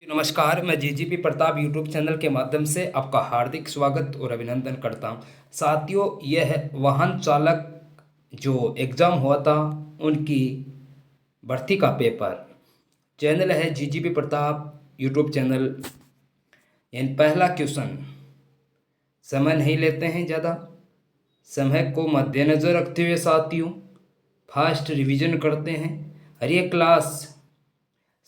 नमस्कार, मैं GGP Pratap YouTube channel के माध्यम से आपका हार्दिक स्वागत और अभिनंदन करता हूं। साथियों, यह वाहन चालक जो एग्ज़ाम हुआ था उनकी भर्ती का पेपर। चैनल है जीजीपी प्रताप यूट्यूब चैनल। यानी पहला क्वेश्चन, समय नहीं लेते हैं ज़्यादा, समय को मद्देनज़र रखते हुए साथियों फास्ट रिवीजन करते हैं। हर एक क्लास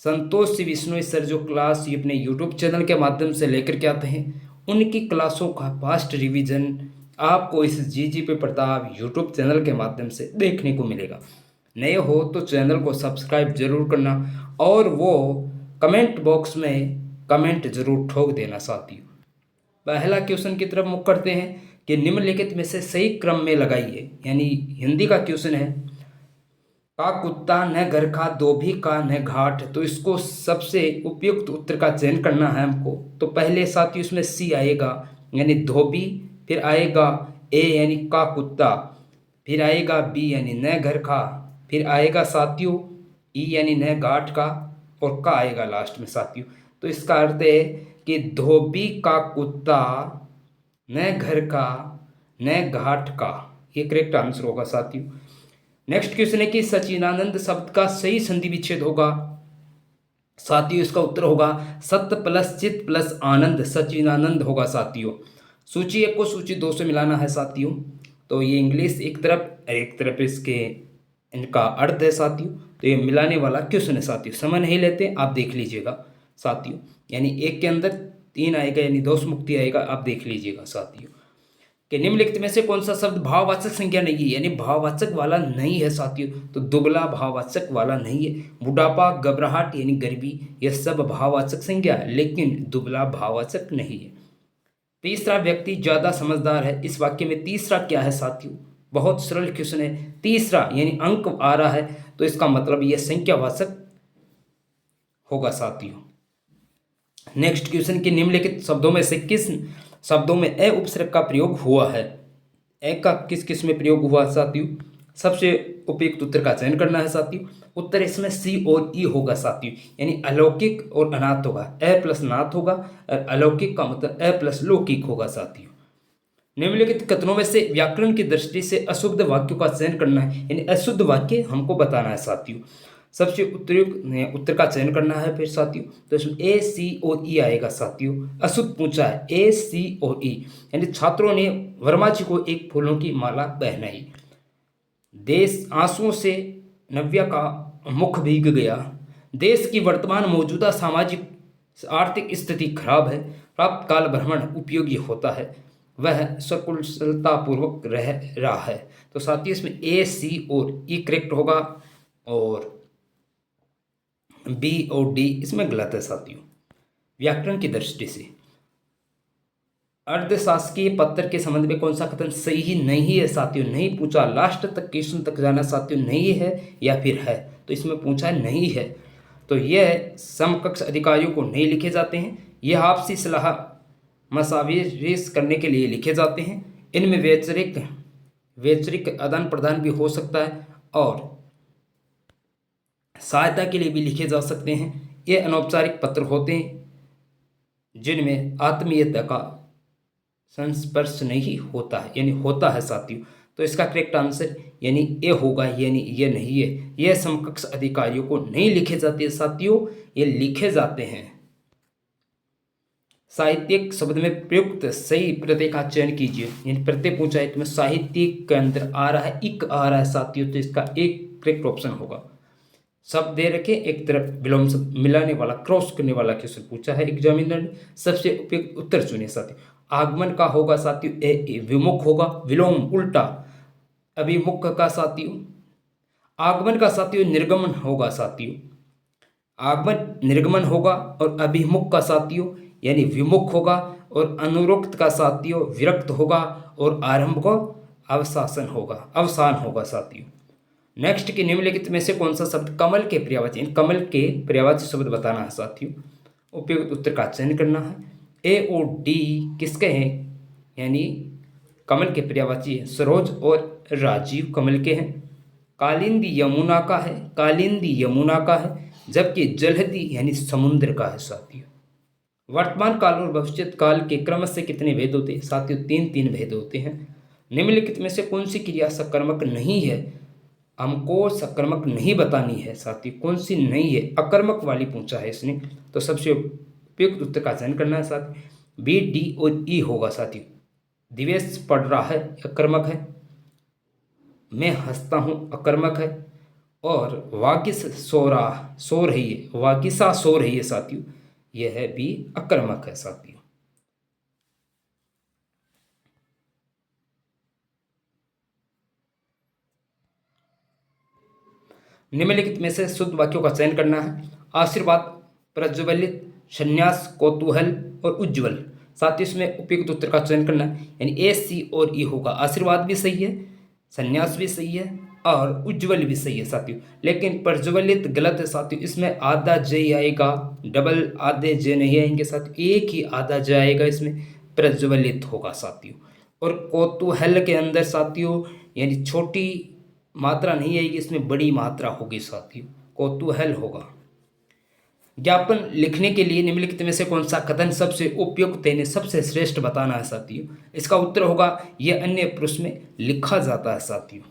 संतोष श्री विष्णु सर जो क्लास ये अपने यूट्यूब चैनल के माध्यम से लेकर के आते हैं, उनकी क्लासों का फास्ट रिवीजन आपको इस जीजीपी प्रताप यूट्यूब चैनल के माध्यम से देखने को मिलेगा। नए हो तो चैनल को सब्सक्राइब जरूर करना और वो कमेंट बॉक्स में कमेंट जरूर ठोक देना साथियों। पहला क्वेश्चन की तरफ मुख करते हैं कि निम्नलिखित में से सही क्रम में लगाइए। यानी हिंदी का क्वेश्चन है, का कुत्ता न घर का धोबी का न घाट। तो इसको सबसे उपयुक्त उत्तर का चयन करना है हमको। तो पहले साथियों इसमें सी आएगा यानी धोबी, फिर आएगा ए यानी का कुत्ता, फिर आएगा बी यानी न घर का, फिर आएगा साथियों ई यानी न घाट का, और का आएगा लास्ट में साथियों। तो इसका अर्थ है कि धोबी का कुत्ता न घर का न घाट का, ये करेक्ट आंसर होगा साथियों। नेक्स्ट क्वेश्चन है कि सचिनानंद शब्द का सही संधि विच्छेद होगा। साथियों इसका उत्तर होगा सत्य प्लस चित प्लस आनंद, सचिनानंद होगा साथियों। सूची 1 को सूची 2 से मिलाना है साथियों। तो ये इंग्लिश एक तरफ, एक तरफ इसके इनका अर्थ है साथियों। तो ये मिलाने वाला क्वेश्चन है साथियों। समय नहीं लेते, आप देख लीजिएगा साथियों। यानी एक के अंदर 3 आएगा यानी दोष मुक्ति आएगा, आप देख लीजिएगा साथियों। कि निम्नलिखित में से कौन सा शब्द भाववाचक संज्ञा नहीं है, यानी भाववाचक वाला नहीं है साथियों। तो दुबला भाववाचक वाला नहीं है। बुढ़ापा, घबराहट यानी गरीबी, यह सब भाववाचक संज्ञा है, लेकिन दुबला भाववाचक नहीं है। तीसरा, व्यक्ति ज्यादा समझदार है। इस वाक्य में तीसरा क्या है साथियों? बहुत सरल क्वेश्चन है। तीसरा यानी अंक आ रहा है, तो इसका मतलब यह संख्यावाचक होगा साथियों। नेक्स्ट क्वेश्चन के निम्नलिखित शब्दों में से किस शब्दों में ए उपसर्ग का प्रयोग हुआ है? ए का किस किस में प्रयोग हुआ साथियों? सबसे उपयुक्त उत्तर का चयन करना है साथियों। उत्तर इसमें सी और ई होगा साथियों। यानी अलौकिक और अनाथ होगा, ए प्लस नाथ होगा, और अलौकिक का मतलब ए प्लस लौकिक होगा साथियों। निम्नलिखित कथनों में से व्याकरण की दृष्टि से अशुद्ध वाक्यों का चयन करना है, यानी अशुद्ध वाक्य हमको बताना है साथियों। सबसे उपयुक्त उत्तर का चयन करना है फिर साथियों। तो इसमें ए सी और ई आएगा साथियों। अशुद्ध पूछा है ए सी और ई, यानी छात्रों ने वर्मा जी को एक फूलों की माला पहनाई। देश आंसुओं से नव्या का मुख भीग गया। देश की वर्तमान मौजूदा सामाजिक आर्थिक स्थिति खराब है। प्राप्त काल भ्रमण उपयोगी होता है, वह सकुशलतापूर्वक रह रहा है। तो साथियों इसमें ए सी और ई करेक्ट होगा, और बी और डी इसमें गलत है साथियों व्याकरण की दृष्टि से। अर्धशासकीय पत्र के संबंध में कौन सा कथन सही नहीं है साथियों? नहीं पूछा, लास्ट तक क्वेश्चन तक जाना साथियों। नहीं है या फिर है, तो इसमें पूछा नहीं है। तो यह समकक्ष अधिकारियों को नहीं लिखे जाते हैं, यह आपसी सलाह मसाविश करने के लिए लिखे जाते हैं। इनमें वैचारिक आदान प्रदान भी हो सकता है और सहायता के लिए भी लिखे जा सकते हैं। ये अनौपचारिक पत्र होते हैं जिनमें आत्मीयता का संस्पर्श नहीं होता है, यानी होता है साथियों। तो इसका करेक्ट आंसर यानी ए होगा, यानी ये नहीं है। ये समकक्ष अधिकारियों को नहीं लिखे जाते साथियों, ये लिखे जाते हैं। साहित्यिक शब्द में प्रयुक्त सही प्रत्यय का चयन कीजिए। यानी प्रत्यय पूछा है, तुम्हें साहित्यिक के अंदर आ रहा है, इक आ रहा है साथियों, तो इसका एक करेक्ट ऑप्शन होगा। शब्द दे रखे, एक तरफ विलोम शब्द मिलाने वाला, क्रॉस करने वाला क्वेश्चन पूछा है एग्जामिनर ने। सबसे उपयुक्त उत्तर चुने साथियों। आगमन का होगा साथियों ए, विमुख होगा, विलोम उल्टा, अभिमुख का साथियों। आगमन का साथियों निर्गमन होगा साथियों। आगमन निर्गमन होगा, और अभिमुख का साथियों यानी विमुख होगा, और अनुरुक्त का साथियों विरक्त होगा, और आरंभ को अवसासन होगा, अवसान होगा साथियों। नेक्स्ट के निम्नलिखित में से कौन सा शब्द कमल के पर्यायवाची, कमल के पर्यायवाची शब्द बताना है साथियों। उपयुक्त उत्तर का चयन करना है। ए और डी किसके हैं? यानी कमल के पर्यायवाची है। सरोज और राजीव कमल के हैं। कालिंदी यमुना का है, कालिंदी यमुना का है। जबकि जलहदी यानी समुद्र का है साथियों। वर्तमान काल और भविष्य काल के क्रम से कितने भेद होते हैं साथियों? तीन तीन भेद होते हैं। निम्नलिखित में से कौन सी क्रिया सकर्मक नहीं है? हमको सकर्मक नहीं बतानी है साथियों। कौन सी नहीं है? अकर्मक वाली पूछा है इसने, तो सबसे उपयुक्त उत्तर का चयन करना है साथियों। बी, डी और ई होगा साथियों। दिवेश पढ़ रहा है, अकर्मक है। मैं हंसता हूँ, अकर्मक है। और वाकिस सो रही है, वाकिसा सो रही है साथियों, यह है बी, अकर्मक है साथियों। निम्नलिखित में से शुद्ध वाक्यों का चयन करना है। आशीर्वाद, प्रज्वलित, संन्यास, कौतूहल और उज्ज्वल। साथ ही इसमें उपयुक्त उत्तर का चयन करना है, यानी ए, सी और ई होगा। आशीर्वाद भी सही है, संन्यास भी सही है और उज्ज्वल भी सही है साथियों। लेकिन प्रज्वलित गलत है साथियों। इसमें आधा जे आएगा, डबल आधे जे नहीं आएंगे साथियों, एक ही आधा जे आएगा इसमें, प्रज्वलित होगा साथियों। और कौतूहल के अंदर साथियों यानी छोटी मात्रा नहीं आएगी, इसमें बड़ी मात्रा होगी साथियों, कौतूहल होगा। ज्ञापन लिखने के लिए निम्नलिखित में से कौन सा कथन सबसे उपयुक्त यानी सबसे श्रेष्ठ बताना है साथियों? इसका उत्तर होगा यह अन्य पुरुष में लिखा जाता है साथियों।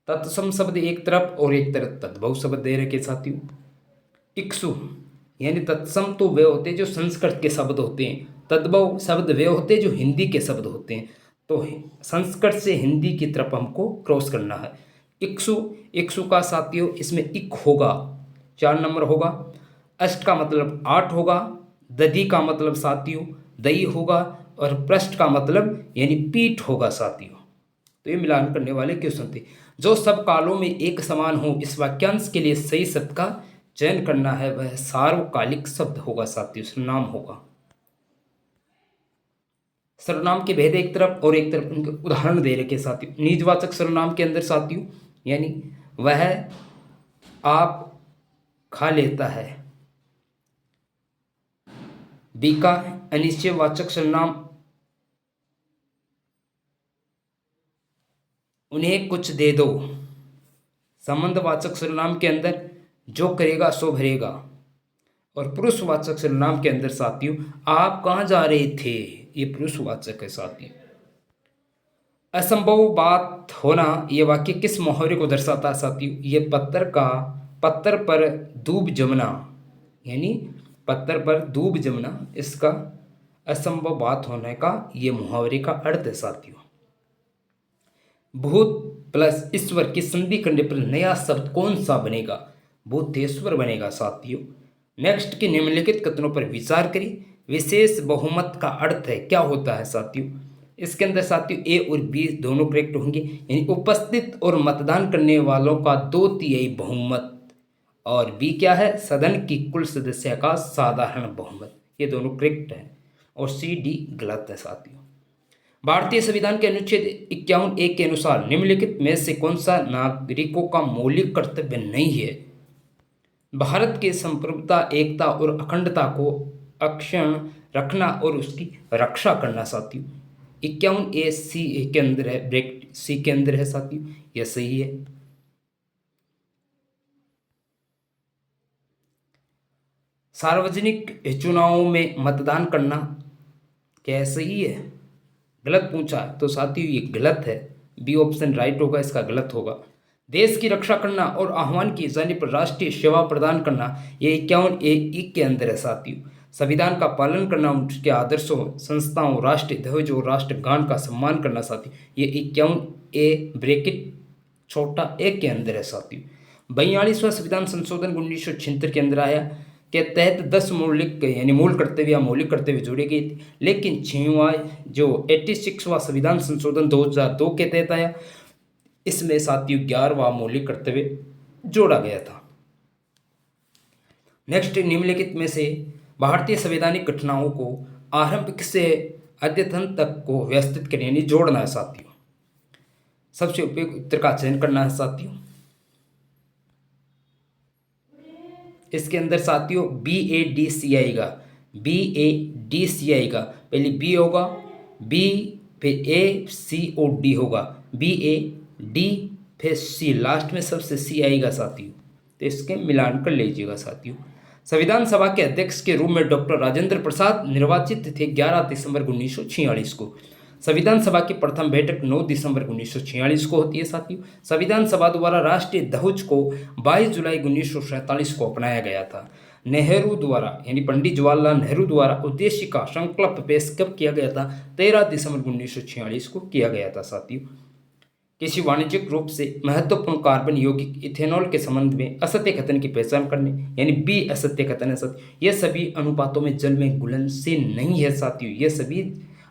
तत्सम शब्द एक तरफ और एक तरफ तद्भव शब्द दे रखे साथियों। इक्सु यानी तत्सम तो वे होते हैं जो संस्कृत के शब्द होते हैं, तद्भव शब्द वे होते हैं जो हिंदी के शब्द होते हैं। तो संस्कृत से हिंदी की तरफ हमको क्रॉस करना है। इक्सु, इक्सु का साथियों इसमें इक होगा, 4 नंबर होगा। अष्ट का मतलब 8 होगा। दधि का मतलब साथियों दही होगा। और पृष्ठ का मतलब यानी पीठ होगा साथियों। तो ये मिलान करने वाले क्वेश्चन थे। जो सब कालों में एक समान हो, इस वाक्यांश के लिए सही शब्द का चयन करना है, वह सार्वकालिक शब्द होगा साथियों, सर्वनाम होगा। सर्वनाम के भेद एक तरफ और एक तरफ उनके उदाहरण दे रखे साथियों। निजवाचक सर्वनाम के अंदर साथियों यानी वह आप खा लेता है। बी का अनिश्चयवाचक सर्वनाम उन्हें कुछ दे दो। संबंधवाचक सर्वनाम के अंदर जो करेगा सो भरेगा। और पुरुषवाचक सर्वनाम के अंदर साथियों आप कहाँ जा रहे थे, ये पुरुषवाचक है साथियों। असंभव बात होना, ये वाक्य किस मुहावरे को दर्शाता है साथियों? ये पत्थर पर दूब जमना, यानी पत्थर पर दूब जमना, इसका असंभव बात होने का ये मुहावरे का अर्थ है साथियों। भूत प्लस ईश्वर की संधि करने पर नया शब्द कौन सा बनेगा? भूतेश्वर बनेगा साथियों। नेक्स्ट के निम्नलिखित कथनों पर विचार करें। विशेष बहुमत का अर्थ है क्या होता है साथियों? इसके अंदर साथियों ए और बी दोनों करेक्ट होंगे, यानी उपस्थित और मतदान करने वालों का 2/3 बहुमत। और बी क्या है? सदन की कुल सदस्य का साधारण बहुमत। ये दोनों करेक्ट है। और सी, डी गलत है साथियों। भारतीय संविधान के अनुच्छेद 51(1) के अनुसार निम्नलिखित में से कौन सा नागरिकों का मौलिक कर्तव्य नहीं है? भारत के संप्रभुता, एकता और अखंडता को अक्षुण्ण रखना और उसकी रक्षा करना साथियों। 51(a) सी के अंदर है, ब्रैकेट सी के अंदर है साथियों, यह सही है। सार्वजनिक चुनावों में मतदान करना क्या सही है? गलत पूछा तो साथियों ये गलत है। बी ऑप्शन राइट होगा, इसका गलत होगा। देश की रक्षा करना और आह्वान किए जाने पर राष्ट्रीय सेवा प्रदान करना, ये 51(1) के अंदर है साथियों। संविधान का पालन करना, उसके आदर्शों, संस्थाओं, राष्ट्रीय ध्वज और राष्ट्रगान का सम्मान करना साथियों, ये 51(a) ब्रैकेट छोटा ए के अंदर है साथियों। 42वां संविधान संशोधन 1976 के अंदर आया के तहत 10 मौलिक यानी मूल कर्तव्य या मौलिक कर्तव्य जोड़े गए थे। लेकिन 6वां जो 86वां संविधान संशोधन 2002 के तहत आया, इसमें साथियों 11वां मौलिक कर्तव्य जोड़ा गया था। नेक्स्ट, निम्नलिखित में से भारतीय संवैधानिक घटनाओं को आरंभिक से अद्यतन तक को व्यवस्थित करने यानी जोड़ना है साथियों। सबसे उपयुक्त उत्तर का चयन करना है साथियों। इसके अंदर साथियों BADC आएगा, BADC आएगा। पहले बी होगा, बी फिर ACOD होगा, BAD फिर C, लास्ट में सबसे C आएगा साथियों। तो इसके मिलान कर लीजिएगा साथियों। संविधान सभा के अध्यक्ष के रूप में डॉक्टर राजेंद्र प्रसाद निर्वाचित थे 11 दिसंबर 1946 को। संविधान सभा की प्रथम बैठक 9 दिसंबर 1946 को होती है साथियों। संविधान सभा द्वारा राष्ट्रीय ध्वज को 22 जुलाई 1947 को अपनाया गया था। नेहरू द्वारा यानी पंडित जवाहरलाल नेहरू द्वारा उद्देश्य का संकल्प पेश कब किया गया था? 13 दिसंबर 1946 को किया गया था साथियों। किसी वाणिज्यिक रूप से महत्वपूर्ण कार्बन यौगिक इथेनॉल के संबंध में असत्य कथन की पहचान करने यानी बी असत्य कथन है साथियों। यह सभी अनुपातों में जल में घुलनशील नहीं है साथियों। यह सभी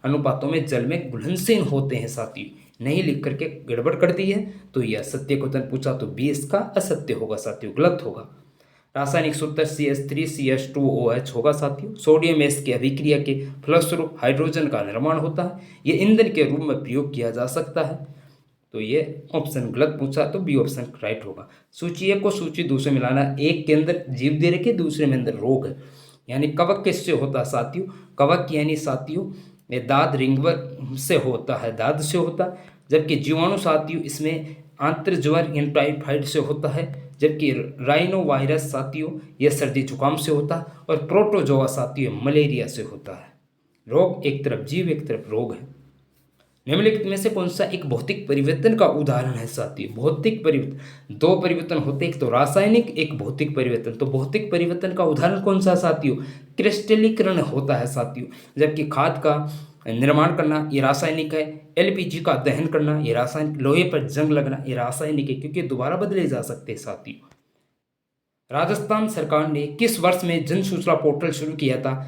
अनुपातों में जल में घुलनशील होते हैं साथियों। नहीं लिख करके गड़बड़ कर दी है तो यह असत्य कथन पूछा तो बी इसका असत्य होगा साथियों, गलत होगा। रासायनिक सूत्र CH3CH2OH होगा साथियों। सोडियम एस की अभिक्रिया के फलस्वरूप हाइड्रोजन का निर्माण होता है। यह ईंधन के रूप में प्रयोग किया जा सकता है तो ये ऑप्शन गलत पूछा तो बी ऑप्शन राइट होगा। सूची एक को सूची दो से मिलाना। एक के अंदर जीव दे रखे, दूसरे में अंदर रोग है। यानी कवक किससे होता है साथियों? कवक यानी साथियों ये दाद रिंगवर से होता है, दाद से होता है। जबकि जीवाणु साथियों इसमें आंत्रज्वर यानी टाइफाइड से होता है। जबकि राइनो वायरस साथियों यह सर्दी जुकाम से होता है। और प्रोटोजोआ साथियों मलेरिया से होता है। रोग एक तरफ जीव एक तरफ रोग है। निम्नलिखित में से कौन सा एक भौतिक परिवर्तन का उदाहरण है साथियों? भौतिक परिवर्तन, दो परिवर्तन होते हैं, एक तो रासायनिक एक भौतिक परिवर्तन। तो भौतिक परिवर्तन का उदाहरण कौन सा साथियों? क्रिस्टलीकरण होता है साथियों। जबकि खाद का निर्माण करना ये रासायनिक है। LPG का दहन करना ये रासायनिक। लोहे पर जंग लगना ये रासायनिक है क्योंकि दोबारा बदले जा सकते हैं साथियों। राजस्थान सरकार ने किस वर्ष में जन सूचना पोर्टल शुरू किया था?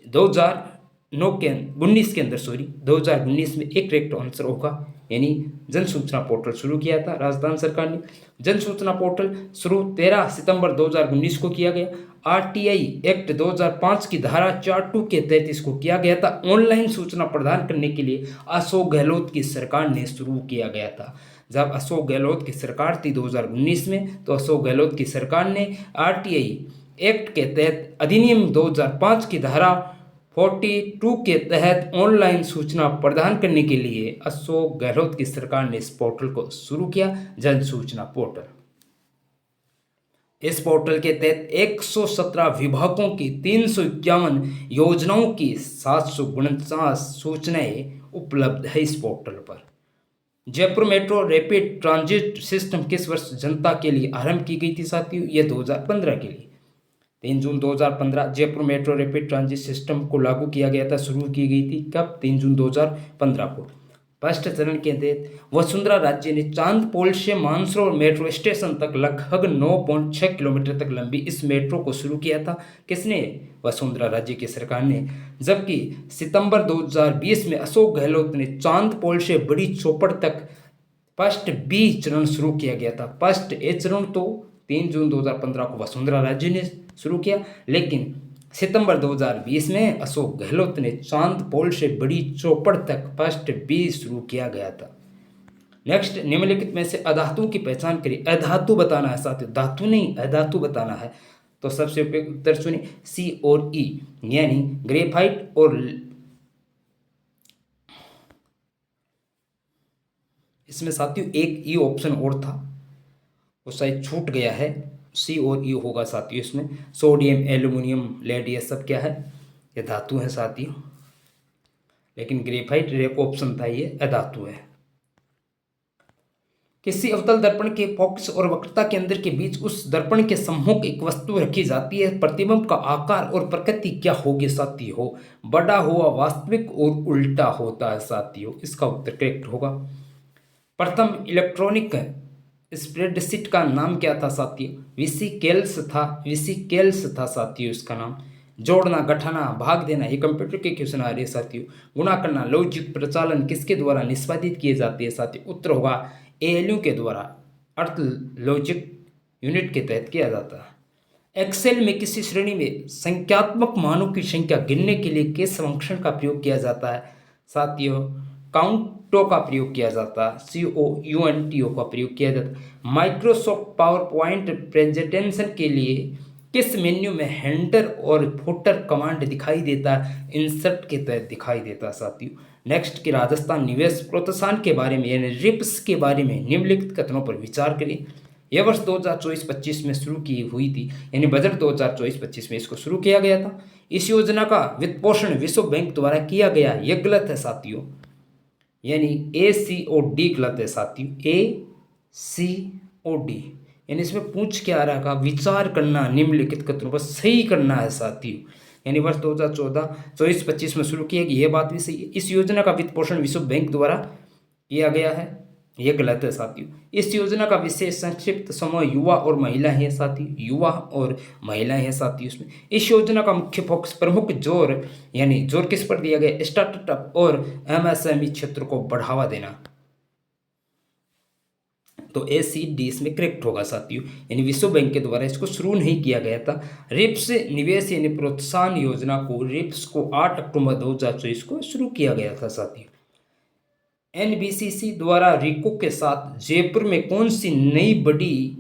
2019 के अंदर 2019 में एक करेक्ट आंसर होगा। यानी जन सूचना पोर्टल शुरू किया था राजस्थान सरकार ने। जन सूचना पोर्टल शुरू 13 सितंबर 2019 को किया गया। RTI एक्ट 2005 की धारा 4(2) के तहत इसको किया गया था। ऑनलाइन सूचना प्रदान करने के लिए अशोक गहलोत की सरकार ने शुरू किया गया था। जब अशोक गहलोत की सरकार थी 2019 में, तो अशोक गहलोत की सरकार ने RTI एक्ट के तहत अधिनियम 2005 की धारा 42 के तहत ऑनलाइन सूचना प्रदान करने के लिए अशोक गहलोत की सरकार ने इस पोर्टल को शुरू किया, जन सूचना पोर्टल। इस पोर्टल के तहत 117 विभागों की 351 योजनाओं की 749 सूचनाएं उपलब्ध है इस पोर्टल पर। Jaipur metro rapid transit system किस वर्ष जनता के लिए आरंभ की गई थी साथियों? ये 2015 के लिए 3 जून 2015 Jaipur metro rapid transit system को लागू किया गया था। शुरू की गई थी कब? 3 जून 2015 को। फर्स्ट चरण के तहत वसुंधरा राज्य ने चांदपोल से मानसरोवर मेट्रो स्टेशन तक लगभग 9.6 किलोमीटर तक लंबी इस मेट्रो को शुरू किया था। किसने? वसुंधरा राज्य की सरकार ने। जबकि सितंबर 2020 में अशोक गहलोत ने चांदपोल से बड़ी चौपड़ तक फर्स्ट बी चरण शुरू किया गया था। फर्स्ट ए चरण तो 3 जून 2015 को वसुंधरा राज्य ने शुरू किया, लेकिन सितंबर 2020 में अशोक गहलोत ने चांदपोल से बड़ी चौपड़ तक फर्स्ट बी शुरू किया गया था। नेक्स्ट, निम्नलिखित में से अधातु की पहचान करिए। अधातु बताना है साथियों, धातु नहीं अधातु बताना है। तो सबसे उपयुक्त उत्तर सुनिए C और E, यानी ग्रेफाइट और इसमें साथियों एक ई ऑप्शन और था, वो शायद छूट गया है। C और E होगा साथियों इसमें। सोडियम, एल्यूमिनियम, लेड ये सब क्या है? ये धातु है साथियों, लेकिन ग्रेफाइट एक ऑप्शन था, ये अधातु है। किसी अवतल दर्पण के फोकस और वक्रता के अंदर के बीच उस दर्पण के सम्मुख एक वस्तु रखी जाती है। प्रतिबिंब का आकार और प्रकृति क्या होगी साथियों? बड़ा हुआ, वास्तविक और उल्टा होता है साथियों। इसका उत्तर करेक्ट होगा। प्रथम इलेक्ट्रॉनिक स्प्रेडशीट का नाम क्या था साथियों? विसिकेल्स था साथियों इसका नाम। जोड़ना, घटाना, भाग देना ये कंप्यूटर के क्वेश्चन आ रहे हैं साथियों। गुणा करना, लॉजिक प्रचालन किसके द्वारा निष्पादित किए जाते हैं साथियों? उत्तर होगा ALU के द्वारा, अर्थ लॉजिक यूनिट के तहत किया जाता है। एक्सेल में किसी श्रेणी में संख्यात्मक मानों की संख्या गिनने के लिए किस फंक्शन का प्रयोग किया जाता है साथियों? काउंटो का प्रयोग किया जाता है। COUNTO का प्रयोग किया जाता है। माइक्रोसॉफ्ट पावर पॉइंट प्रेजेंटेशन के लिए किस मेन्यू में हेडर और फुटर कमांड दिखाई देता है? इंसर्ट के तहत दिखाई देता है साथियों। नेक्स्ट कि राजस्थान निवेश प्रोत्साहन के बारे में यानी रिप्स के बारे में निम्नलिखित कथनों पर विचार करें। यह वर्ष 2024-25 में शुरू की हुई थी, यानी बजट 2024-25 में इसको शुरू किया गया था। इस योजना का वित्त पोषण विश्व बैंक द्वारा किया गया, यह गलत है साथियों, यानी ACOD गलत है साथियों, ACOD, यानी इसमें पूछ क्या आ रहा का विचार करना निम्नलिखित कथनों पर सही करना है साथियों, यानी वर्ष 2024-25 में शुरू किया गया, यह बात भी सही है। इस योजना का वित्त पोषण विश्व बैंक द्वारा किया गया है, यह गलत है साथियों। इस योजना का विशेष संक्षिप्त समूह युवा और महिलाएं हैं साथियों, युवा और महिलाएं हैं साथियों। इसमें इस योजना का मुख्य फोकस प्रमुख जोर, यानी जोर किस पर दिया गया, स्टार्टअप और MSME क्षेत्र को बढ़ावा देना, तो ACD इसमें करेक्ट होगा साथियों, यानी विश्व बैंक के द्वारा इसको शुरू नहीं किया गया था। रिप्स निवेश यानी प्रोत्साहन योजना को, रिप्स को 8 अक्टूबर 2024 को शुरू किया गया था साथियों। NBCC द्वारा रिको के साथ जयपुर में कौन सी नई बड़ी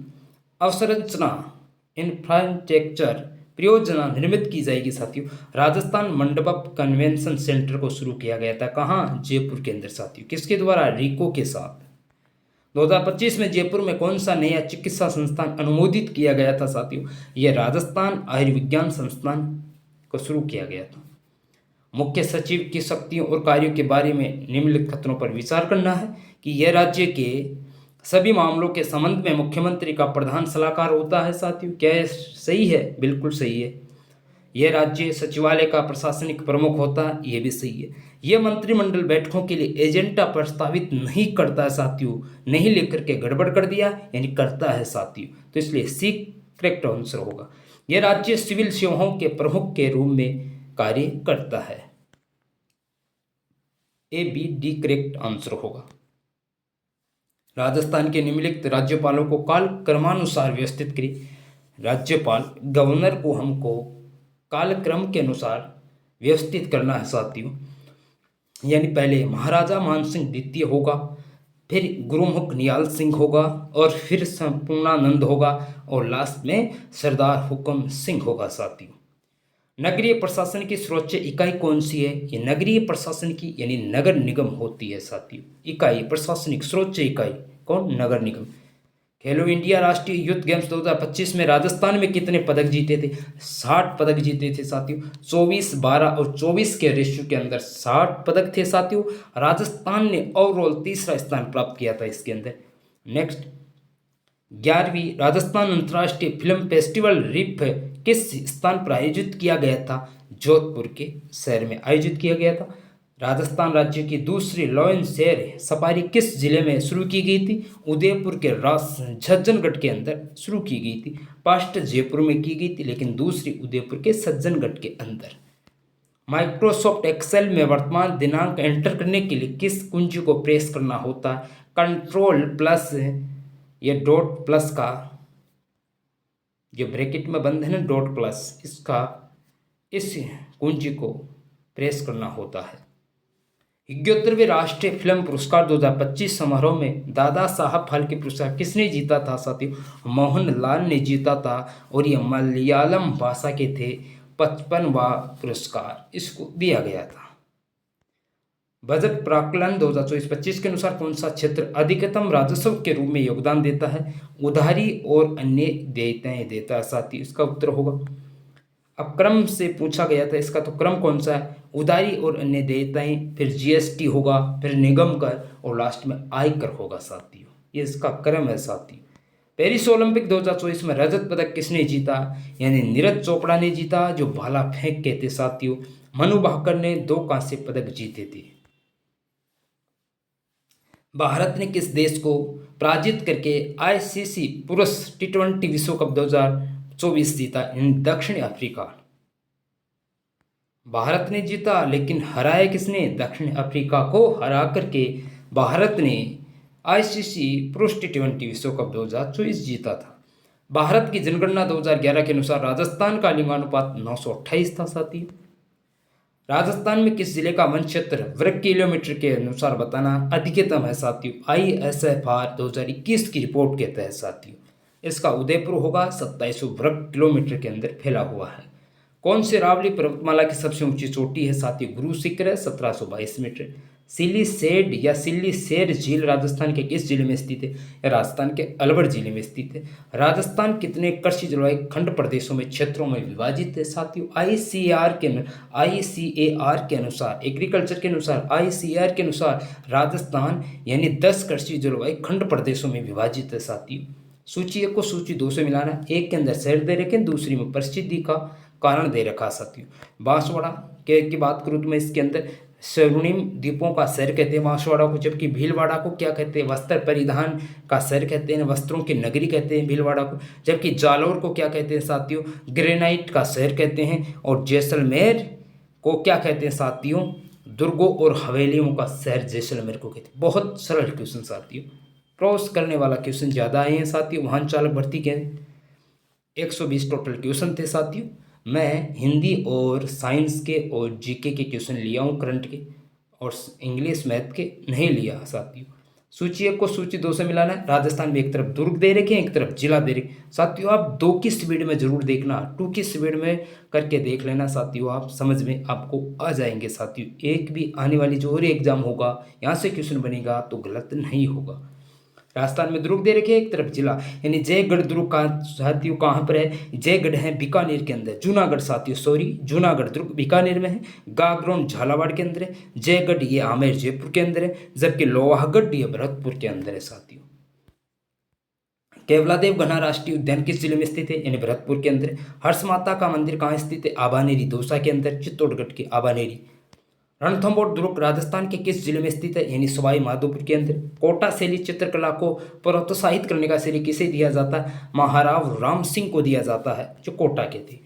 अवसंरचना इंफ्रास्ट्रक्चर परियोजना निर्मित की जाएगी साथियों? राजस्थान मंडपम कन्वेंशन सेंटर को शुरू किया गया था, कहाँ, जयपुर के अंदर साथियों, किसके द्वारा, रिको के साथ। 2025 में जयपुर में कौन सा नया चिकित्सा संस्थान अनुमोदित किया गया था साथियों? यह राजस्थान आयुर्विज्ञान संस्थान को शुरू किया गया था। मुख्य सचिव की शक्तियों और कार्यों के बारे में निम्नलिखित कथनों पर विचार करना है कि यह राज्य के सभी मामलों के संबंध में मुख्यमंत्री का प्रधान सलाहकार होता है साथियों। क्या यह सही है? बिल्कुल सही है। यह राज्य सचिवालय का प्रशासनिक प्रमुख होता है, यह भी सही है। यह मंत्रिमंडल बैठकों के लिए एजेंडा प्रस्तावित नहीं करता है साथियों, नहीं लेकर के गड़बड़ कर दिया, यानी करता है साथियों, तो इसलिए सी करेक्ट आंसर होगा। यह राज्य सिविल सेवाओं के प्रमुख के रूप में कार्य करता है, ABD करेक्ट आंसर होगा। राजस्थान के निम्नलिखित राज्यपालों को काल क्रमानुसार व्यवस्थित करें। राज्यपाल गवर्नर को हमको कालक्रम के अनुसार व्यवस्थित करना है साथियों, यानी पहले महाराजा मानसिंह द्वितीय होगा, फिर गुरुमुख निहाल सिंह होगा, और फिर संपूर्णानंद होगा, और लास्ट में सरदार हुक्म सिंह होगा साथियों। नगरीय प्रशासन की सर्वोच्च इकाई कौन सी है? ये नगरीय प्रशासन की यानी नगर निगम होती है साथियों। इकाई प्रशासनिक सर्वोच्च इकाई कौन? नगर निगम। खेलो इंडिया राष्ट्रीय यूथ गेम्स 2025 में राजस्थान में कितने पदक जीते थे? 60 पदक जीते थे साथियों। 24, 12 और 24 के रेशियो के अंदर 60 पदक थे साथियों। राजस्थान ने ओवरऑल तीसरा स्थान प्राप्त किया था इसके अंदर। नेक्स्ट, 11वीं राजस्थान अंतर्राष्ट्रीय फिल्म फेस्टिवल रिफ किस स्थान पर आयोजित किया गया था? जोधपुर के शहर में आयोजित किया गया था। राजस्थान राज्य की दूसरी लॉयन शेर सफारी किस जिले में शुरू की गई थी? उदयपुर के सज्जनगढ़ के अंदर शुरू की गई थी। फर्स्ट जयपुर में की गई थी, लेकिन दूसरी उदयपुर के सज्जनगढ़ के अंदर। माइक्रोसॉफ्ट एक्सेल में वर्तमान दिनांक एंटर करने के लिए किस कुंजी को प्रेस करना होता है? कंट्रोल प्लस, ये डॉट प्लस का जो ब्रैकेट में बंद है ना, डॉट प्लस, इसका इस कुंजी को प्रेस करना होता है। 71वें राष्ट्रीय फिल्म पुरस्कार 2025 समारोह में दादा साहब फाल्के पुरस्कार किसने जीता था साथियों? मोहनलाल ने जीता था, और ये मलयालम भाषा के थे। 55वां पुरस्कार इसको दिया गया था। बजट प्राक्कलन 2024-25 के अनुसार कौन सा क्षेत्र अधिकतम राजस्व के रूप में योगदान देता है? उधारी और अन्य देयताएं देता है साथी, इसका उत्तर होगा। अब क्रम से पूछा गया था, इसका तो क्रम कौन सा है? उधारी और अन्य देयताएं, फिर GST होगा, फिर निगम कर, और लास्ट में आयकर होगा साथियों। ये इसका क्रम है साथियों। पेरिस ओलंपिक 2024 में रजत पदक किसने जीता? यानी नीरज चोपड़ा ने जीता, जो भाला फेंक के थे साथियों। मनु भाकर ने 2 कांस्य पदक जीते थे। भारत ने किस देश को पराजित करके ICC पुरुष T20 विश्व कप 2024 जीता? दक्षिण अफ्रीका। भारत ने जीता, लेकिन हराया किसने? दक्षिण अफ्रीका को हरा करके भारत ने ICC पुरुष T20 विश्व कप 2024 जीता था। भारत की जनगणना 2011 के अनुसार राजस्थान का लिंगानुपात 928 था साथियों। राजस्थान में किस जिले का वन क्षेत्र वर्ग किलोमीटर के अनुसार बताना अधिकतम है साथियों? ISFR 2021 की रिपोर्ट के तहत साथियों इसका उदयपुर होगा, 2700 वर्ग किलोमीटर के अंदर फैला हुआ है। कौन सी अरावली पर्वतमाला की सबसे ऊंची चोटी है साथियों? गुरु शिखर है, 1722 मीटर। सिलीसेड या सिलीसेर झील राजस्थान के किस जिले में स्थित है? यह राजस्थान के अलवर जिले में स्थित है। राजस्थान कितने कृषि जलवायु खंड प्रदेशों में क्षेत्रों में विभाजित है? साथियों, आईसीएआर के अनुसार, एग्रीकल्चर के अनुसार, आईसीएआर के अनुसार राजस्थान यानी 10 कृषि जलवायु खंड प्रदेशों में विभाजित है। साथियों, सूची 1 को सूची 2 से मिलाना। एक के अंदर शहर दे रखे, दूसरी में प्रसिद्धि का कारण दे रखा। साथियों, बांसवाड़ा के की बात करूँ तो मैं इसके अंदर स्वर्णिम द्वीपों का शहर कहते हैं बांसवाड़ा को, जबकि भीलवाड़ा को क्या कहते हैं? वस्त्र परिधान का शहर कहते हैं, वस्त्रों की नगरी कहते हैं भीलवाड़ा को। जबकि जालौर को क्या कहते हैं साथियों? ग्रेनाइट का शहर कहते हैं। और जैसलमेर को क्या कहते हैं साथियों? दुर्गों और हवेलियों का शहर जैसलमेर को कहते हैं। बहुत सरल क्वेश्चन साथियों, क्रॉस करने वाला क्वेश्चन ज़्यादा आए हैं साथियों। वाहन चालक भर्ती के 120 टोटल क्वेश्चन थे साथियों। मैं हिंदी और साइंस के और जीके के क्वेश्चन लिया हूँ, करंट के, और इंग्लिश मैथ के नहीं लिया साथियों। सूची 1 को सूची 2 से मिलाना है। राजस्थान में एक तरफ दुर्ग दे रखे हैं, एक तरफ जिला दे रखे। साथियों, आप 2 की स्पीड में जरूर देखना, 2 की स्पीड में करके देख लेना साथियों, आप समझ में आपको आ जाएंगे साथियों। एक भी आने वाली जो और एग्जाम होगा यहाँ से क्वेश्चन बनेगा तो गलत नहीं होगा। राजस्थान में दुर्ग दे रखे, एक तरफ जिला, यानी जयगढ़ दुर्ग का साथियों कहाँ पर है? जयगढ़ है बीकानेर के अंदर। जूनागढ़ साथियों, सॉरी, जूनागढ़ दुर्ग बीकानेर में है। गागरोन झालावाड़ के अंदर है। जयगढ़ ये आमेर जयपुर के अंदर है, जबकि लोहागढ़ ये भरतपुर के अंदर है साथियों। केवलादेव घना राष्ट्रीय उद्यान किस जिले में स्थित है? यानी भरतपुर के अंदर है। हर्ष माता का मंदिर कहाँ स्थित है? आबानेरी, दौसा के अंदर, चित्तौड़गढ़ के आबानेरी। रणथंभौर दुर्ग राजस्थान के किस जिले में स्थित है? यानी सवाई माधोपुर के अंदर। कोटा शैली चित्रकला को प्रोत्साहित करने का श्रेय किसे दिया जाता है? महाराव राम सिंह को दिया जाता है, जो कोटा के थे।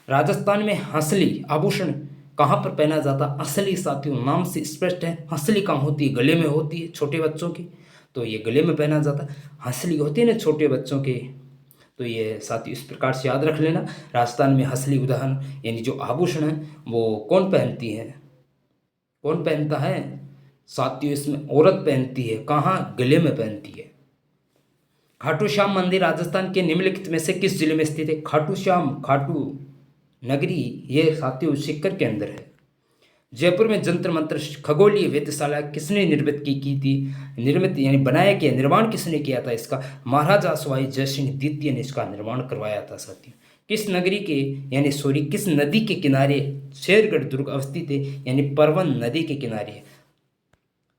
राजस्थान में हंसली आभूषण कहाँ पर पहना जाता? हंसली साथियों, नाम से स्पष्ट है, हंसली कहाँ होती है? गले में होती है छोटे बच्चों की, तो ये गले में पहना जाता है। हंसली होती है ना छोटे बच्चों के, तो ये साथियों इस प्रकार से याद रख लेना। राजस्थान में हंसली उदाहरण यानी जो आभूषण है वो कौन पहनती है? कौन पहनता है साथियों? इसमें औरत पहनती है। कहाँ? गले में पहनती है। खाटू श्याम मंदिर राजस्थान के निम्नलिखित में से किस जिले में स्थित है? खाटू श्याम, खाटू नगरी ये साथियों सीकर के अंदर है। जयपुर में जंतर मंत्र खगोलीय वेधशाला किसने निर्मित की थी? निर्मित यानी बनाया किया, निर्माण किसने किया था इसका? महाराजा सवाई जयसिंह द्वितीय ने इसका निर्माण करवाया था साथियों। किस नगरी के यानी सॉरी किस नदी के किनारे शेरगढ़ दुर्ग अवस्थित है? यानी परवन नदी के किनारे।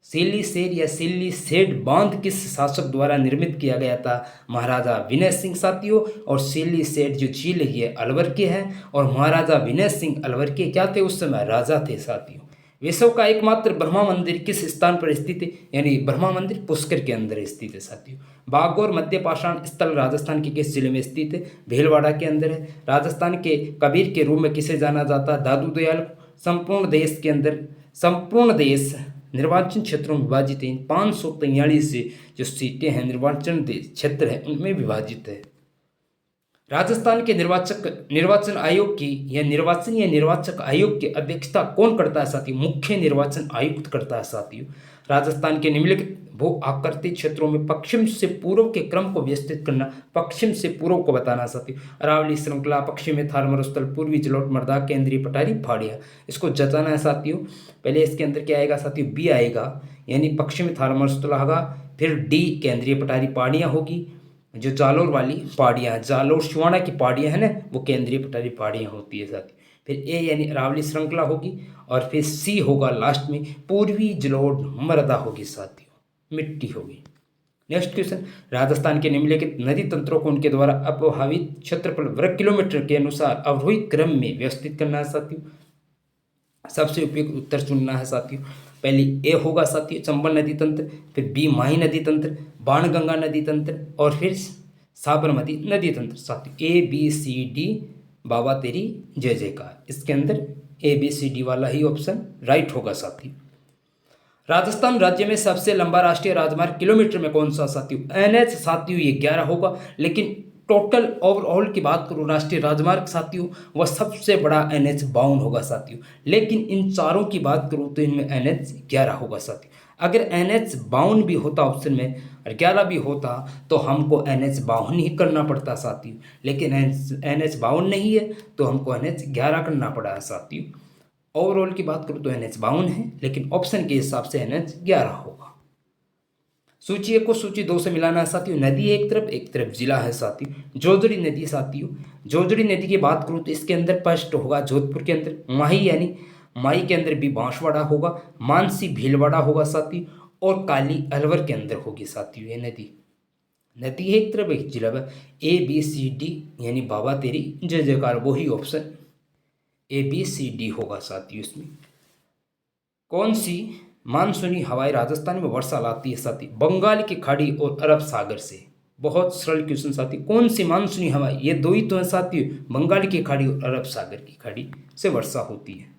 सिलीसेर या सिलीसेड बांध किस शासक द्वारा निर्मित किया गया था? महाराजा विनय सिंह साथियों। और सिलीसेड जो झील है ये अलवर के है, और महाराजा विनय सिंह अलवर के क्या थे? उस समय राजा थे साथियों। विश्व का एकमात्र ब्रह्मा मंदिर किस स्थान पर स्थित है? यानी ब्रह्मा मंदिर पुष्कर के अंदर स्थित है साथियों। बागौर मध्य पाषाण स्थल राजस्थान के किस जिले में स्थित है? भीलवाड़ा के अंदर है। राजस्थान के कबीर के रूप में किसे जाना जाता है? दादू दयाल। संपूर्ण देश के अंदर, संपूर्ण देश निर्वाचन क्षेत्रों में विभाजित है। 543 से जो सीटें हैं निर्वाचन क्षेत्र है उनमें विभाजित है। राजस्थान के निर्वाचन आयोग की या निर्वाचक आयोग की अध्यक्षता कौन करता है साथियों? मुख्य निर्वाचन आयुक्त करता है साथियों। राजस्थान के निम्नलिखित भू आकृति क्षेत्रों में पश्चिम से पूर्व के क्रम को व्यवस्थित करना, पश्चिम से पूर्व को बताना साथियों। अरावली श्रृंखला, पश्चिमी थार मरुस्थल, पूर्वी जलोट मृदा, केंद्रीय पठारी, पहाड़ियाँ, इसको जताना है साथियों। पहले इसके अंदर क्या आएगा साथियों? बी आएगा, यानी पश्चिमी थार मरुस्थल होगा। फिर डी केंद्रीय पठारी पहाड़ियाँ होगी, जो जालोर वाली पहाड़ियाँ, जालोर सिवाना की पहाड़ियाँ हैं ना, वो केंद्रीय पठारी पहाड़ियाँ होती है साथियों। फिर ए यानी अरावली श्रृंखला होगी, और फिर सी होगा लास्ट में पूर्वी जलोढ़ मृदा होगी साथियों, मिट्टी होगी। नेक्स्ट क्वेश्चन, राजस्थान के निम्नलिखित नदी तंत्रों को उनके द्वारा अपवाहित क्षेत्रफल वर्ग किलोमीटर के अनुसार अवरोही क्रम में व्यवस्थित करना है साथियों। सबसे उपयुक्त उत्तर चुनना है साथियों। पहली ए होगा साथियों चंबल नदी तंत्र, फिर बी माही नदी तंत्र, बाणगंगा नदी तंत्र, और फिर साबरमती नदी तंत्र साथियों। ए बी सी डी, बाबा तेरी जय जयकार, इसके अंदर ए बी सी डी वाला ही ऑप्शन राइट होगा साथियों। राजस्थान राज्य में सबसे लंबा राष्ट्रीय राजमार्ग किलोमीटर में कौन सा साथियों? NH साथियों ये 11 होगा, लेकिन टोटल ओवरऑल की बात करूँ राष्ट्रीय राजमार्ग साथियों, वह सबसे बड़ा NH 52 होगा साथियों। लेकिन इन चारों की बात करूँ तो इनमें NH 11 होगा साथियों। अगर NH 52 भी होता ऑप्शन में और 11 भी होता तो हमको NH 52 ही करना पड़ता साथियों, लेकिन NH 52 नहीं है तो हमको NH 11 करना पड़ा है साथियों। ओवरऑल की बात करूँ तो NH 52 है, लेकिन ऑप्शन के हिसाब से NH 11 होगा। सूची 1 को सूची 2 से मिलाना है साथियों। नदी है एक तरफ जिला है साथियों। जोजड़ी नदी साथियों, जोजड़ी नदी की बात करूँ तो इसके अंदर फर्स्ट होगा जोधपुर के अंदर माही, यानी माही के अंदर भी बांसवाड़ा होगा, मानसी भीलवाड़ा होगा साथियों, और काली अलवर के अंदर होगी साथियों ये नदी। नदी है एक तरफ एक जिला है। ABCD यानी बाबा तेरी जय जयकार, वही ऑप्शन ABCD होगा साथियों। इसमें कौन सी मानसूनी हवाएं राजस्थान में वर्षा लाती है साथी? बंगाल की खाड़ी और अरब सागर से। बहुत सरल क्वेश्चन साथी, कौन सी मानसूनी हवाएं, ये दो ही तो है साथी, बंगाल की खाड़ी और अरब सागर की खाड़ी से वर्षा होती है।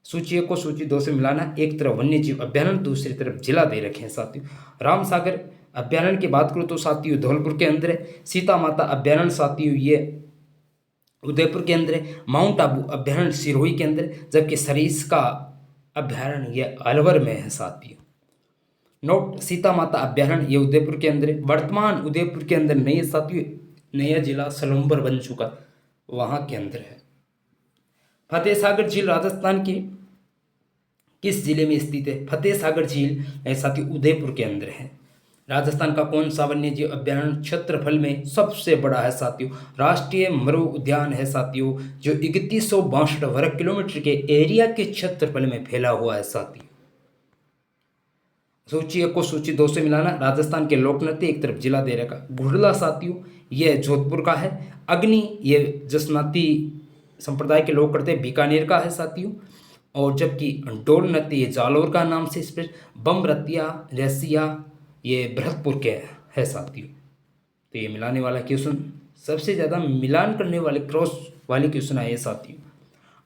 सूची 1 को सूची 2 से मिलाना, एक तरफ वन्य जीव अभ्यारण्य, दूसरी तरफ जिला दे रखे हैं साथियों। राम सागर अभ्यारण्य की बात करूँ तो साथियों धौलपुर के अंदर है। सीता माता अभ्यारण्य साथियों ये उदयपुर के अंदर है। माउंट आबू अभ्यारण्य सिरोही के अंदर, जबकि सरीस का अभ्यारण्य ये अलवर में है साथियों। नोट, सीता माता अभ्यारण्य ये उदयपुर के अंदर है। वर्तमान उदयपुर के अंदर नहीं है साथियों, नया जिला सलम्बर बन चुका, वहां के अंदर है। फतेह सागर झील राजस्थान के किस जिले में स्थित है? फतेह सागर झील साथियों उदयपुर के अंदर है। राजस्थान का कौन सा वन्य जीव अभ्यारण्य क्षेत्रफल में सबसे बड़ा है साथियों? राष्ट्रीय मरु उद्यान है साथियों, जो 3162 वर्ग किलोमीटर के एरिया के क्षेत्रफल में फैला हुआ है साथियों। सूची 1 को सूची 2 से मिलाना, राजस्थान के लोक नृत्य एक तरफ जिला दे रखा। घुड़ला साथियों यह जोधपुर का है। अग्नि ये जसनाती संप्रदाय के लोग करते बीकानेर का है साथियों, और जबकि डोल नृत्य ये जालोर का नाम से स्पेश। बम रतिया रसिया ये भरतपुर के है साथियों। तो ये मिलाने वाला क्वेश्चन, सबसे ज़्यादा मिलान करने वाले क्रॉस वाले क्वेश्चन आए साथियों।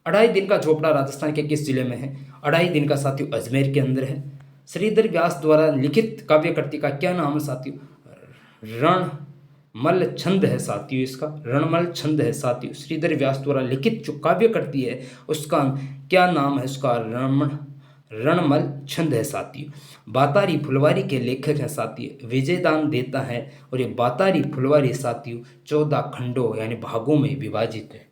2.5 दिन का झोपड़ा राजस्थान के किस जिले में है? 2.5 दिन का साथियों अजमेर के अंदर है। श्रीधर व्यास द्वारा लिखित काव्य कृति का क्या नाम है साथियों? रणमल छंद है साथियों, इसका रणमल छंद है साथियों। श्रीधर व्यास द्वारा लिखित जो काव्य कृति है उसका क्या नाम है? उसका रणमल छंद है साथियों। बातारी फुलवारी के लेखक हैं साथियों विजयदान देता है, और ये बातारी फुलवारी साथियों 14 खंडों यानी भागों में विभाजित है।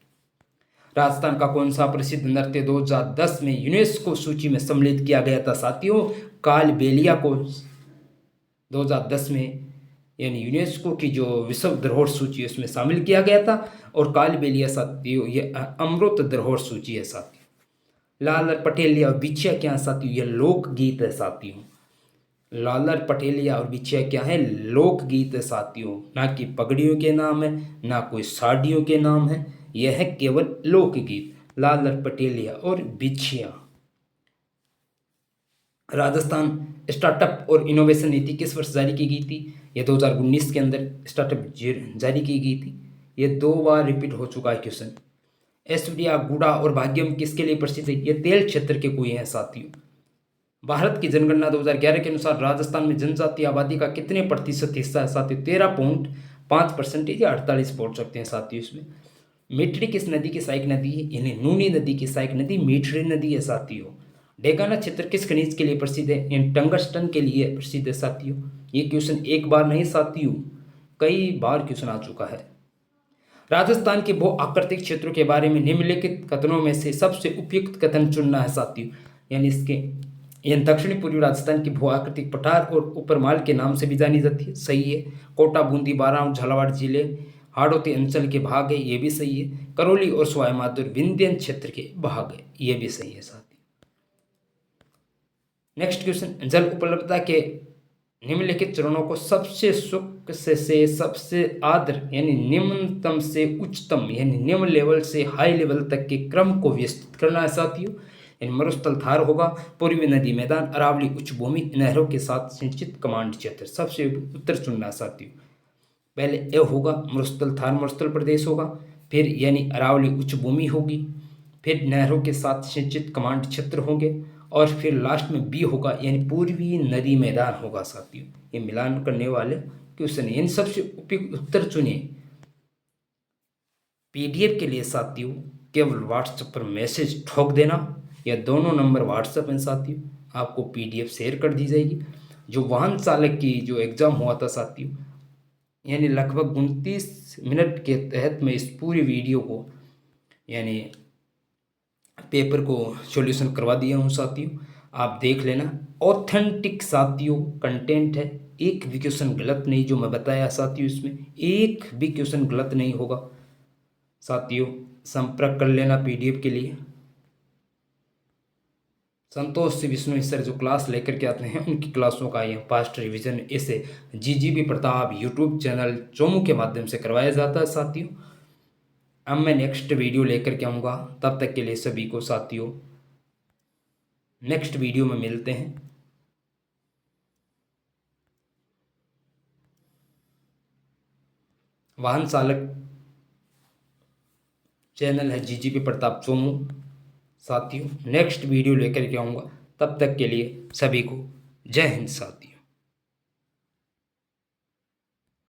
राजस्थान का कौन सा प्रसिद्ध नृत्य 2010 में यूनेस्को सूची में सम्मिलित किया गया था साथियों? कालबेलिया को 2010 में यानी यूनेस्को की जो विश्व धरोहर सूची है उसमें शामिल किया गया था, और कालबेलिया साथियों ये अमृत धरोहर सूची है साथियों। लालर पटेलिया और बिछिया क्या साथियों? ये लोकगीत है साथियों। लालर पटेलिया और बिछिया क्या है? लोकगीत है साथियों, ना कि पगड़ियों के नाम है, ना कोई साड़ियों के नाम है, यह है केवल लोकगीत। लालर पटेलिया और बिछिया। राजस्थान स्टार्टअप और इनोवेशन नीति किस वर्ष जारी की गई थी? ये 2019 के अंदर स्टार्टअप जारी की गई थी। ये 2 बार रिपीट हो चुका है क्वेश्चन। ऐश्वर्या गुड़ा और भाग्यम किसके लिए प्रसिद्ध है? ये तेल क्षेत्र के कोई हैं साथियों। भारत की जनगणना 2011 के अनुसार राजस्थान में जनजातीय आबादी का कितने प्रतिशत हिस्सा है साथियों? 13.5% या 48 बोल सकते हैं साथियों। इसमें मीठड़ी किस नदी की सहायक नदी है? यानी नूनी नदी की सहायक नदी मीठड़ी नदी है साथियों। डेगाना क्षेत्र किस खनिज के लिए प्रसिद्ध है? यानी टंगस्टन के लिए प्रसिद्ध है साथियों। ये क्वेश्चन एक बार नहीं साथियों, कई बार क्वेश्चन आ चुका है। राजस्थान के भू आकृतिक क्षेत्रों के बारे में निम्नलिखित कथनों में से सबसे उपयुक्त कथन चुनना है साथियों। यानी इसके यह दक्षिणी पूर्वी राजस्थान की भू आकृतिक पठार और उपरमाल के नाम से भी जानी जाती है, सही है। कोटा बूंदी बारां झालावाड़ जिले हाड़ौती अंचल के भाग है, ये भी सही है। करौली और सवाई माधोपुर विंध्यन क्षेत्र के भाग है, ये भी सही है साथी। नेक्स्ट क्वेश्चन, जल उपलब्धता के निम्नलिखित चरणों को सबसे सूक्ष्म से सबसे आर्द्र यानी निम्नतम से उच्चतम यानी निम्न लेवल से हाई लेवल तक के क्रम को व्यवस्थित करना है साथियों। यानी मरुस्थल थार होगा, पूर्वी नदी मैदान, अरावली उच्च भूमि, नहरों के साथ सिंचित कमांड क्षेत्र। सबसे उत्तर चुनना है साथियों। पहले ए होगा मरुस्थल थार मरुस्थल प्रदेश होगा, फिर यानी अरावली उच्च भूमि होगी, फिर नहरों के साथ सिंचित कमांड क्षेत्र होंगे, और फिर लास्ट में बी होगा यानी पूर्वी नदी मैदान होगा साथियों। ये मिलान करने वाले क्वेश्चन इन सबसे उपयुक्त उत्तर चुनिए। पीडीएफ के लिए साथियों केवल व्हाट्सएप पर मैसेज ठोक देना, या दोनों नंबर व्हाट्सएप हैं साथियों, आपको पीडीएफ शेयर कर दी जाएगी। जो वाहन चालक की जो एग्ज़ाम हुआ था साथियों, यानी लगभग 29 मिनट के तहत मैं इस पूरी वीडियो को यानी पेपर को सॉल्यूशन करवा दिया हूँ साथियों, आप देख लेना। ऑथेंटिक साथियों कंटेंट है, एक भी क्वेश्चन गलत नहीं जो मैं बताया साथियों, इसमें एक भी क्वेश्चन गलत नहीं होगा साथियों। संपर्क कर लेना पीडीएफ के लिए। संतोष से विष्णु सर जो क्लास लेकर के आते हैं उनकी क्लासों का यह फास्ट रिवीजन इसे GGB Pratap YouTube channel Chomu के माध्यम से करवाया जाता है साथियों। अब मैं नेक्स्ट वीडियो लेकर के आऊँगा, तब तक के लिए सभी को साथियों नेक्स्ट वीडियो में मिलते हैं। वाहन चालक चैनल है जीजीपी प्रताप चोमू साथियों, नेक्स्ट वीडियो लेकर के आऊँगा, तब तक के लिए सभी को जय हिंद साथियों।